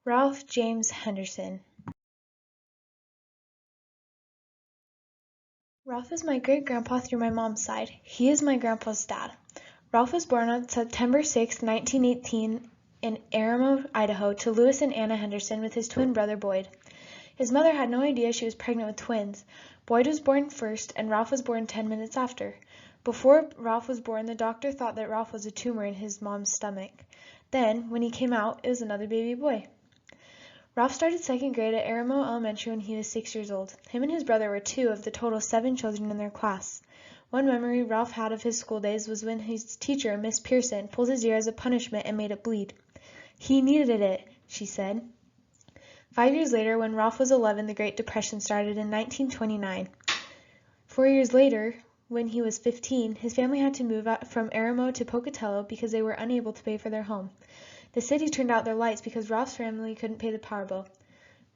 Ralph James Henderson. Ralph is my great-grandpa through my mom's side. He is my grandpa's dad. Ralph was born on September 6, 1918 in Aramo, Idaho, to Louis and Anna Henderson with his twin brother Boyd. His mother had no idea she was pregnant with twins. Boyd was born first, and Ralph was born 10 minutes after. Before Ralph was born, the doctor thought that Ralph was a tumor in his mom's stomach. Then, when he came out, it was another baby boy. Ralph started second grade at Aramo Elementary when he was 6 years old. Him and his brother were two of the total 7 children in their class. One memory Ralph had of his school days was when his teacher, Miss Pearson, pulled his ear as a punishment and made it bleed. He needed it, she said. 5 years later, when Ralph was 11, the Great Depression started in 1929. 4 years later, when he was 15, his family had to move out from Aramo to Pocatello because they were unable to pay for their home. The city turned out their lights because Ralph's family couldn't pay the power bill.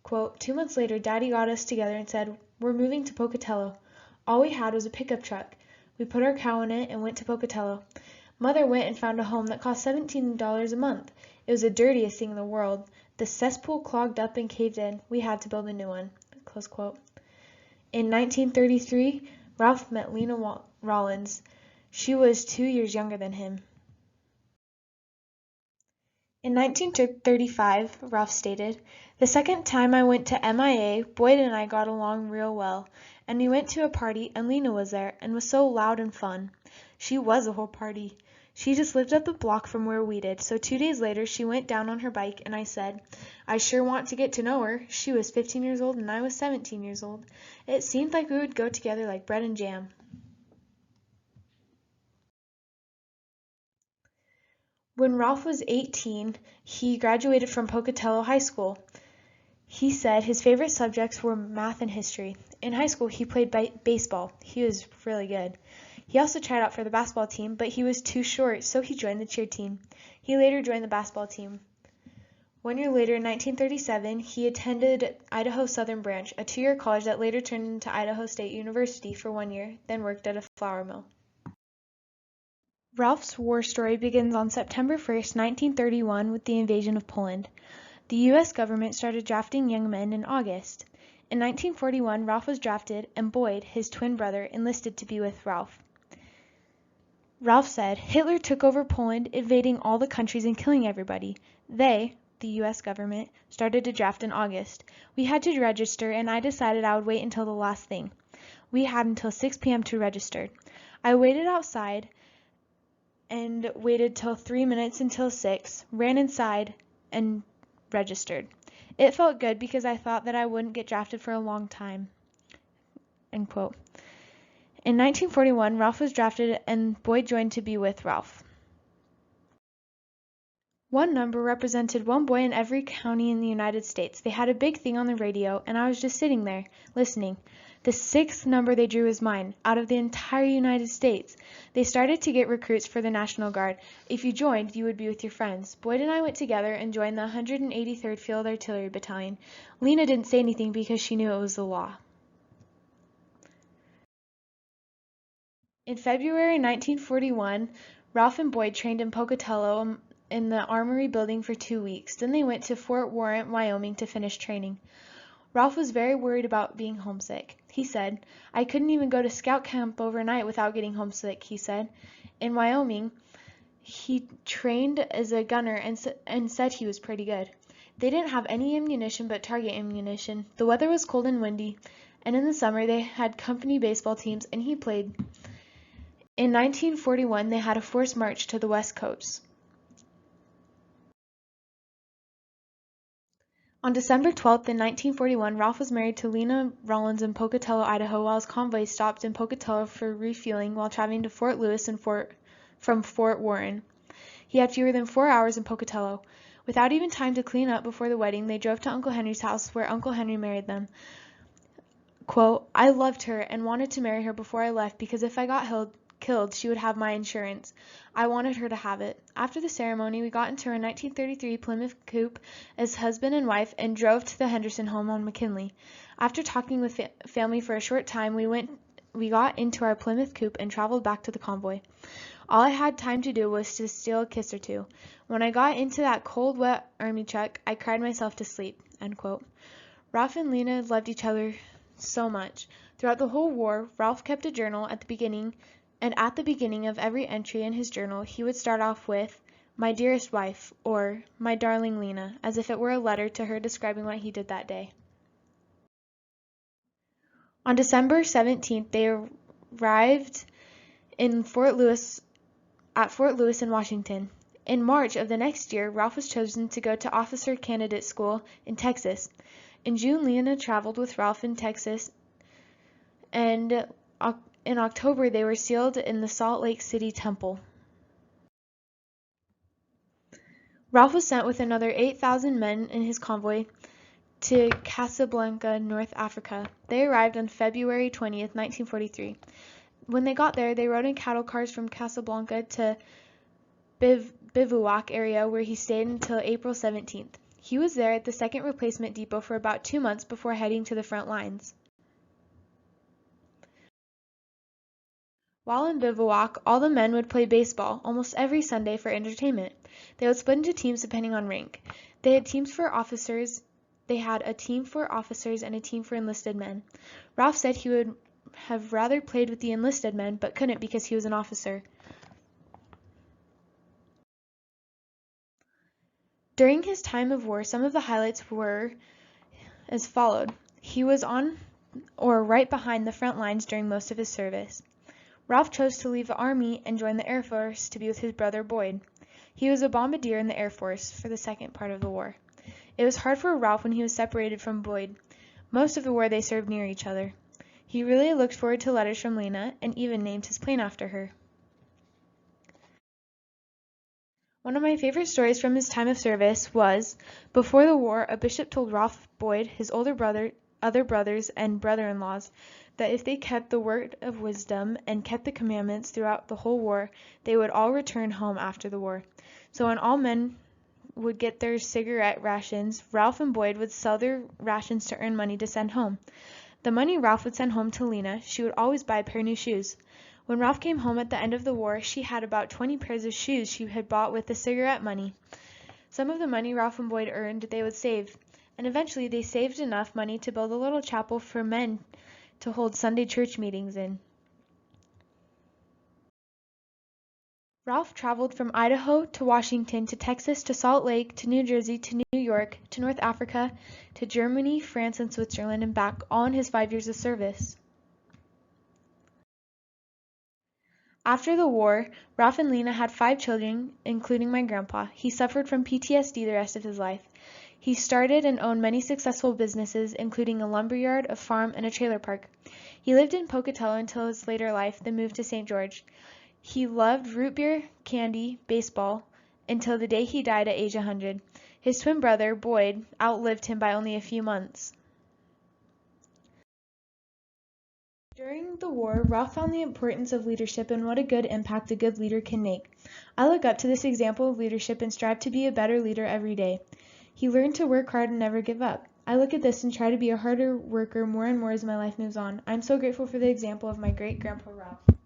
Quote, 2 months later, Daddy got us together and said, "We're moving to Pocatello." All we had was a pickup truck. We put our cow in it and went to Pocatello. Mother went and found a home that cost $17 a month. It was the dirtiest thing in the world. The cesspool clogged up and caved in. We had to build a new one. Close quote. In 1933, Ralph met Lena Rollins. She was 2 years younger than him. In 1935, Ralph stated, "The second time I went to MIA, Boyd and I got along real well, and we went to a party and Lena was there and was so loud and fun. She was a whole party. She just lived up the block from where we did, so 2 days later she went down on her bike and I said, I sure want to get to know her. She was 15 years old and I was 17 years old. It seemed like we would go together like bread and jam." When Ralph was 18, he graduated from Pocatello High School. He said his favorite subjects were math and history. In high school, he played baseball. He was really good. He also tried out for the basketball team, but he was too short, so he joined the cheer team. He later joined the basketball team. 1 year later, in 1937, he attended Idaho Southern Branch, a 2-year college that later turned into Idaho State University for 1 year, then worked at a flour mill. Ralph's war story begins on September 1st, 1931 with the invasion of Poland. The U.S. government started drafting young men in August. In 1941, Ralph was drafted and Boyd, his twin brother, enlisted to be with Ralph. Ralph said, "Hitler took over Poland, invading all the countries and killing everybody. They, the U.S. government, started to draft in August. We had to register and I decided I would wait until the last thing. We had until 6 p.m. to register. I waited outside and waited till 3 minutes until 6, ran inside, and registered. It felt good because I thought that I wouldn't get drafted for a long time." End quote. In 1941, Ralph was drafted and Boyd joined to be with Ralph. One number represented one boy in every county in the United States. They had a big thing on the radio, and I was just sitting there, listening. The 6th number they drew was mine, out of the entire United States. They started to get recruits for the National Guard. If you joined, you would be with your friends. Boyd and I went together and joined the 183rd Field Artillery Battalion. Lena didn't say anything because she knew it was the law. In February 1941, Ralph and Boyd trained in Pocatello in the Armory building for 2 weeks. Then they went to Fort Warren, Wyoming to finish training. Ralph was very worried about being homesick. He said, "I couldn't even go to scout camp overnight without getting homesick," he said. In Wyoming, he trained as a gunner and said he was pretty good. They didn't have any ammunition but target ammunition. The weather was cold and windy, and in the summer they had company baseball teams and he played. In 1941, they had a forced march to the West Coast. On December 12th, in 1941, Ralph was married to Lena Rollins in Pocatello, Idaho, while his convoy stopped in Pocatello for refueling while traveling to Fort Lewis and from Fort Warren. He had fewer than 4 hours in Pocatello. Without even time to clean up before the wedding, they drove to Uncle Henry's house, where Uncle Henry married them. Quote, "I loved her and wanted to marry her before I left because if I got killed, she would have my insurance. I wanted her to have it." After the ceremony, we got into our 1933 Plymouth coupe as husband and wife and drove to the Henderson home on McKinley. After talking with family for a short time, we got into our Plymouth coupe and traveled back to the convoy. All I had time to do was to steal a kiss or two. When I got into that cold, wet army truck, I cried myself to sleep." End quote. Ralph and Lena loved each other so much. Throughout the whole war, Ralph kept a journal at the beginning, and at the beginning of every entry in his journal, he would start off with, "My dearest wife," or "My darling Lena," as if it were a letter to her describing what he did that day. On December 17th, they arrived in Fort Lewis in Washington. In March of the next year, Ralph was chosen to go to Officer Candidate School in Texas. In June, Lena traveled with Ralph in Texas, and in October they were sealed in the Salt Lake City Temple. Ralph was sent with another 8,000 men in his convoy to Casablanca, North Africa. They arrived on February 20th, 1943. When they got there, they rode in cattle cars from Casablanca to bivouac area, where he stayed until April 17th. He was there at the 2nd Replacement Depot for about 2 months before heading to the front lines. While in bivouac, all the men would play baseball almost every Sunday for entertainment. They would split into teams depending on rank. They had a team for officers and a team for enlisted men. Ralph said he would have rather played with the enlisted men, but couldn't because he was an officer. During his time of war, some of the highlights were as followed. He was on or right behind the front lines during most of his service. Ralph chose to leave the Army and join the Air Force to be with his brother Boyd. He was a bombardier in the Air Force for the second part of the war. It was hard for Ralph when he was separated from Boyd. Most of the war they served near each other. He really looked forward to letters from Lena and even named his plane after her. One of my favorite stories from his time of service was, before the war, a bishop told Ralph Boyd, his older brother, other brothers, and brother-in-laws that if they kept the word of wisdom and kept the commandments throughout the whole war, they would all return home after the war. So when all men would get their cigarette rations, Ralph and Boyd would sell their rations to earn money to send home. The money Ralph would send home to Lena, she would always buy a pair of new shoes. When Ralph came home at the end of the war, she had about 20 pairs of shoes she had bought with the cigarette money. Some of the money Ralph and Boyd earned they would save, and eventually they saved enough money to build a little chapel for men to hold Sunday church meetings in. Ralph traveled from Idaho to Washington to Texas to Salt Lake to New Jersey to New York to North Africa to Germany, France, and Switzerland and back, all in his 5 years of service. After the war, Ralph and Lena had 5 children, including my grandpa. He suffered from PTSD the rest of his life. He started and owned many successful businesses, including a lumberyard, a farm, and a trailer park. He lived in Pocatello until his later life, then moved to St. George. He loved root beer, candy, baseball, until the day he died at age 100. His twin brother, Boyd, outlived him by only a few months. During the war, Ralph found the importance of leadership and what a good impact a good leader can make. I look up to this example of leadership and strive to be a better leader every day. He learned to work hard and never give up. I look at this and try to be a harder worker more and more as my life moves on. I'm so grateful for the example of my great-grandpa Ralph.